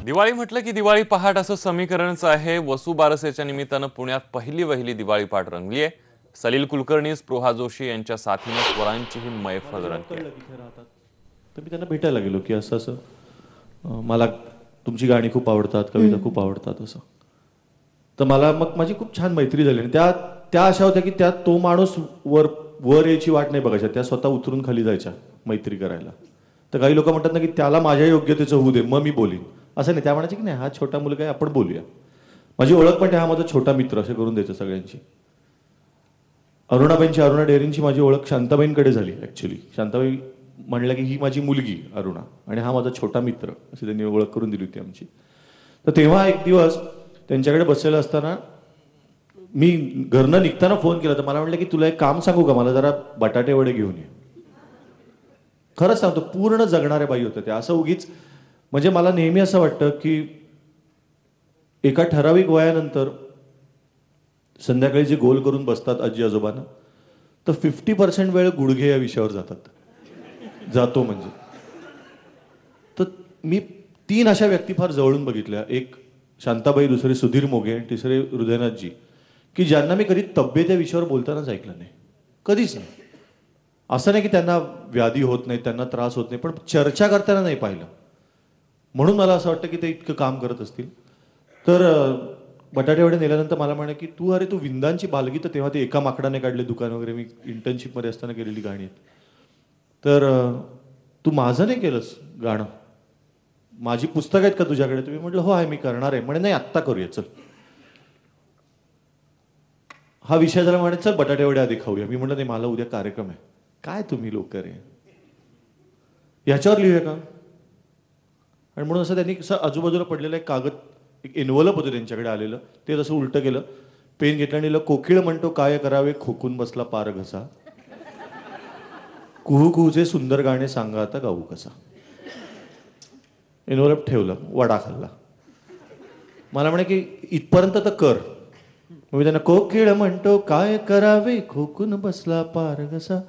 दिवाळी म्हटलं की दिवाळी पहाट असं समीकरणच आहे। वसुबारसेच्या निमित्तानं पुण्यात पहिली वहिली दिवाळी पहाट रंगली आहे। सलील कुलकर्णी, स्पृहा जोशी यांच्या साथीने स्वरांची ही मैफल रंगली आहे। तर मी त्यांना भेटायला गेलो की असं असं मला तुमची गाणी खूप आवडतात, कविता खूप आवडतात असं। तर मला मग माझी खूप छान मैत्री झाली आणि त्या अशा होत्या की त्या तो माणूस वर यायची वाट नाही बघायच्या, त्या स्वतः उतरून खाली जायच्या मैत्री करायला। तर काही लोक म्हणतात ना की त्याला माझ्या योग्यतेचं होऊ दे मग मी बोलीन, असं नाही। त्या म्हणायचे की नाही हा छोटा मुलगा आहे, आपण बोलूया। माझी ओळख पण हा माझा छोटा मित्र असे करून द्यायचं सगळ्यांची। अरुणा डेअरींची माझी ओळख शांताबाईंकडे झाली ऍक्च्युली। शांताबाई म्हणल्या की ही माझी मुलगी अरुणा आणि हा माझा छोटा मित्र, अशी त्यांनी ओळख करून दिली होती आमची। तर तेव्हा एक दिवस त्यांच्याकडे बसलेला असताना मी घरनं निघताना फोन केला, तर मला म्हटलं की तुला एक काम सांगू का, मला जरा बटाटे वडे घेऊन ये। खरंच सांगतो, पूर्ण जगणाऱ्या बाई होत्या त्या। असं उगीच म्हणजे मला नेहमी असं वाटतं की एका ठराविक वयानंतर संध्याकाळी जे गोल करून बसतात आजी आजोबांना, तर 50% वेळ गुडघे या विषयावर जातो म्हणजे। तर मी 3 अशा व्यक्ती फार जवळून बघितल्या, एक शांताबाई, दुसरे सुधीर मोघे आणि तिसरे हृदयनाथजी, की ज्यांना मी कधी तब्येत या विषयावर बोलतानाच ऐकलं नाही, कधीच नाही। असं नाही की त्यांना व्याधी होत नाही, त्यांना त्रास होत नाही, पण चर्चा करताना नाही पाहिलं। म्हणून मला असं वाटतं की ते इतकं काम करत असतील। तर बटाटे वडे नेल्यानंतर मला म्हणे की तू विंदांची बालगी, तर तेव्हा ते एका माकडाने काढले दुकान वगैरे, मी इंटर्नशिपमध्ये असताना केलेली गाणी आहेत। तर तू माझं नाही केलंस गाणं, माझी पुस्तकं आहेत का तुझ्याकडे? तुम्ही म्हटलं हो आहे, मी करणार आहे। म्हणे नाही आत्ता करूया चल। हा विषय झाला, म्हणे चल बटाटे वडे आधी खाऊया। मी म्हटलं नाही, मला उद्या कार्यक्रम आहे। काय तुम्ही लोक रे, याच्यावर लिहूया का? आणि म्हणून असं त्यांनी असं आजूबाजूला पडलेलं एक कागद, एक एन्व्हलप होतं त्यांच्याकडे आलेलं, ते तसं उलटं केलं, पेन घेतलं आणि लिहिलं, कोकिळ म्हणतो काय करावे, खोकून बसला पार घसा, कुहू कुहूचे सुंदर गाणे सांगा आता गाऊ कसा। एन्व्हलप ठेवलं, वडा खाल्ला। मला म्हणे की इथपर्यंत तर कर। मी त्यांना कोकिळ म्हणतो काय करावे, खोकून बसला पार घसा,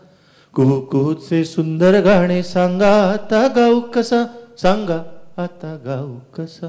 कुहू कुहूचे सुंदर गाणे सांगा आता गाऊ कसा, सांगा आता गाऊ कसा।